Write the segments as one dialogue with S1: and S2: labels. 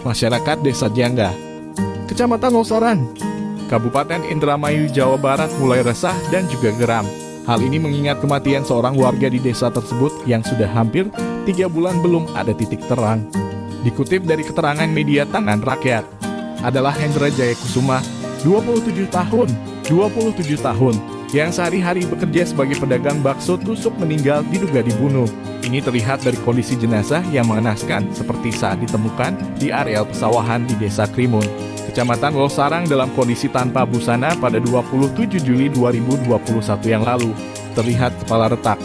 S1: masyarakat Desa Jangga, Kecamatan Losarang, Kabupaten Indramayu, Jawa Barat mulai resah dan juga geram. Hal ini mengingat kematian seorang warga di desa tersebut yang sudah hampir 3 bulan belum ada titik terang. Dikutip dari keterangan media Tangan Rakyat, adalah Hendra Jaya Kusuma, 27 tahun, yang sehari-hari bekerja sebagai pedagang bakso tusuk meninggal diduga dibunuh. Ini terlihat dari kondisi jenazah yang mengenaskan seperti saat ditemukan di areal pesawahan di Desa Krimun, Kecamatan Losarang dalam kondisi tanpa busana pada 27 Juli 2021 yang lalu. Terlihat kepala retak,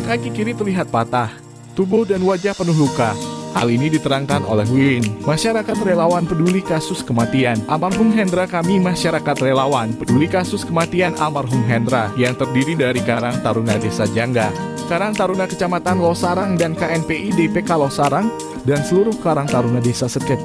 S1: kaki kiri terlihat patah, tubuh dan wajah penuh luka. Hal ini diterangkan oleh Wiwin, masyarakat relawan peduli kasus kematian almarhum Hendra. Kami masyarakat relawan peduli kasus kematian almarhum Hendra yang terdiri dari Karang Taruna Desa Jangga, Karang Taruna Kecamatan Losarang dan KNPI DPK Losarang dan seluruh Karang Taruna Desa Seket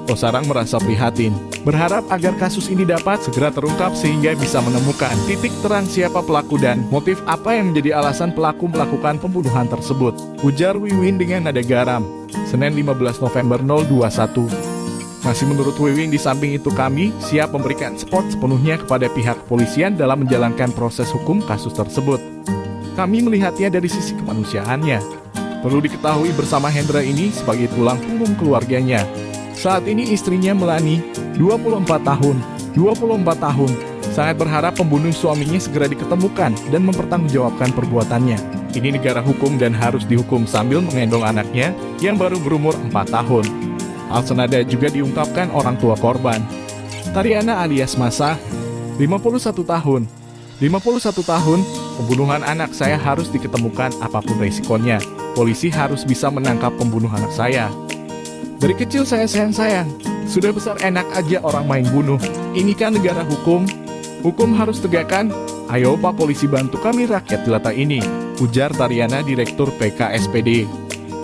S1: Losarang merasa prihatin, berharap agar kasus ini dapat segera terungkap sehingga bisa menemukan titik terang siapa pelaku dan motif apa yang menjadi alasan pelaku melakukan pembunuhan tersebut, ujar Wiwin dengan nada garam, Senin 15 November 021. Masih menurut Wiwin, di samping itu kami siap memberikan support sepenuhnya kepada pihak kepolisian dalam menjalankan proses hukum kasus tersebut. Kami melihatnya dari sisi kemanusiaannya. Perlu diketahui bersama Hendra ini sebagai tulang punggung keluarganya. Saat ini istrinya Melani, 24 tahun, sangat berharap pembunuh suaminya segera diketemukan dan mempertanggungjawabkan perbuatannya. Ini negara hukum dan harus dihukum sambil menggendong anaknya yang baru berumur 4 tahun. Hal senada juga diungkapkan orang tua korban. Tariana alias Masa, 51 tahun, pembunuhan anak saya harus diketemukan apapun resikonya. Polisi harus bisa menangkap pembunuh anak saya. Dari kecil saya sayang-sayang, sudah besar enak aja orang main bunuh. Ini kan negara hukum, hukum harus tegakkan. Ayo Pak Polisi bantu kami rakyat jelata ini, ujar Tariana, Direktur PKSPD,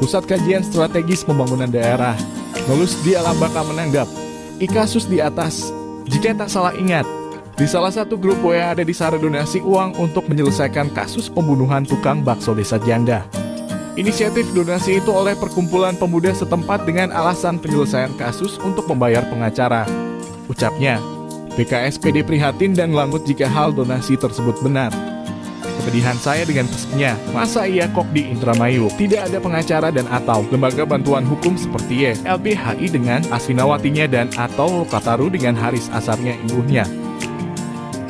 S1: Pusat Kajian Strategis Pembangunan Daerah. Nolus di Alambaka menanggap, kasus di atas, jika tak salah ingat, di salah satu grup WA ada disara donasi uang untuk menyelesaikan kasus pembunuhan tukang bakso Desa Jangga. Inisiatif donasi itu oleh perkumpulan pemuda setempat dengan alasan penyelesaian kasus untuk membayar pengacara. Ucapnya, PKSPD prihatin dan langut jika hal donasi tersebut benar. Kepedihan saya dengan pesannya, masa iya kok di Indramayu tidak ada pengacara dan atau lembaga bantuan hukum seperti LBHI dengan Asfinawatinya dan atau Lokataru dengan Haris Asarnya ibunya.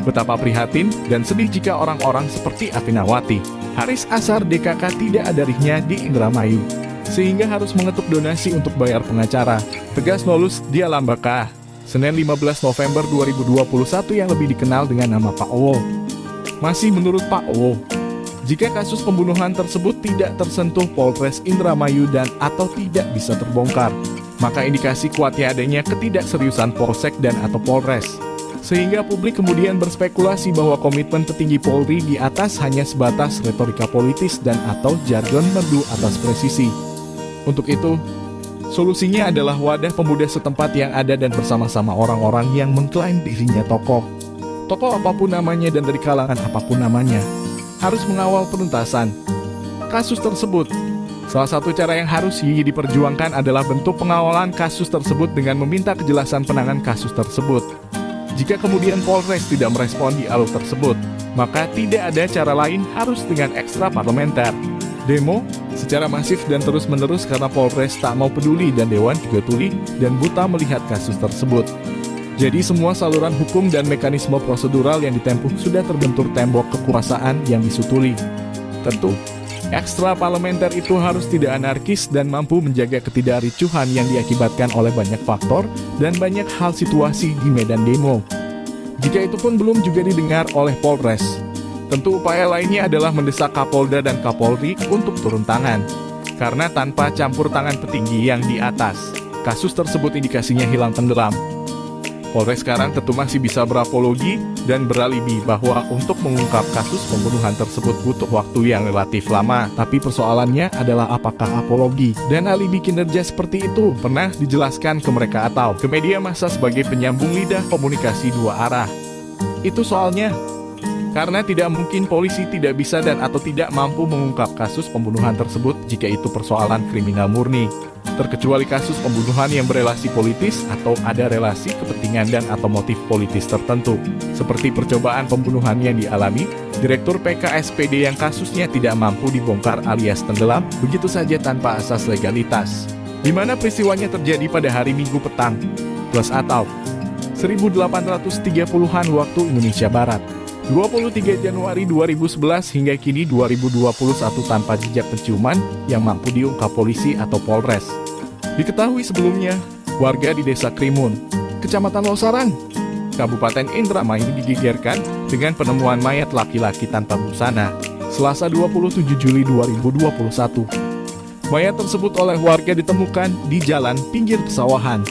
S1: Betapa prihatin dan sedih jika orang-orang seperti Asfinawati, Haris Asar DKK tidak ada dirinya di Indramayu, sehingga harus mengetuk donasi untuk bayar pengacara, tegas Nolus di Alambaka, Senin 15 November 2021 yang lebih dikenal dengan nama Pak Owo. Masih menurut Pak Owo, jika kasus pembunuhan tersebut tidak tersentuh Polres Indramayu dan atau tidak bisa terbongkar, maka indikasi kuatnya adanya ketidakseriusan Polsek dan atau Polres. Sehingga publik kemudian berspekulasi bahwa komitmen petinggi Polri di atas hanya sebatas retorika politis dan atau jargon merdu atas presisi. Untuk itu, solusinya adalah wadah pemuda setempat yang ada dan bersama-sama orang-orang yang mengklaim dirinya tokoh. Tokoh apapun namanya dan dari kalangan apapun namanya, harus mengawal penuntasan kasus tersebut. Salah satu cara yang harus diperjuangkan adalah bentuk pengawalan kasus tersebut dengan meminta kejelasan penanganan kasus tersebut. Jika kemudian Polres tidak merespon dialog tersebut, maka tidak ada cara lain harus dengan ekstra parlementer, demo, secara masif dan terus-menerus karena Polres tak mau peduli dan Dewan juga tuli dan buta melihat kasus tersebut. Jadi semua saluran hukum dan mekanisme prosedural yang ditempuh sudah terbentur tembok kekuasaan yang disutuli. Tentu, ekstra parlementer itu harus tidak anarkis dan mampu menjaga ketidakricuhan yang diakibatkan oleh banyak faktor dan banyak hal situasi di medan demo. Jika itu pun belum juga didengar oleh Polres, tentu upaya lainnya adalah mendesak Kapolda dan Kapolri untuk turun tangan. Karena tanpa campur tangan petinggi yang di atas, kasus tersebut indikasinya hilang tenggelam. Polres sekarang tentu masih bisa berapologi dan beralibi bahwa untuk mengungkap kasus pembunuhan tersebut butuh waktu yang relatif lama. Tapi persoalannya adalah apakah apologi dan alibi kinerja seperti itu pernah dijelaskan ke mereka atau ke media massa sebagai penyambung lidah komunikasi dua arah. Itu soalnya. Karena tidak mungkin polisi tidak bisa dan atau tidak mampu mengungkap kasus pembunuhan tersebut jika itu persoalan kriminal murni. terkecuali kasus pembunuhan yang berelasi politis atau ada relasi kepentingan dan atau motif politis tertentu, seperti percobaan pembunuhan yang dialami Direktur PKSPD yang kasusnya tidak mampu dibongkar alias tenggelam begitu saja tanpa asas legalitas, di mana peristiwanya terjadi pada hari Minggu petang, plus atau 1830-an waktu Indonesia Barat, 23 Januari 2011 hingga kini 2021 tanpa jejak penciuman yang mampu diungkap polisi atau Polres. Diketahui sebelumnya, warga di Desa Krimun, Kecamatan Losarang, Kabupaten Indramayu digegerkan dengan penemuan mayat laki-laki tanpa busana, Selasa 27 Juli 2021. Mayat tersebut oleh warga ditemukan di jalan pinggir pesawahan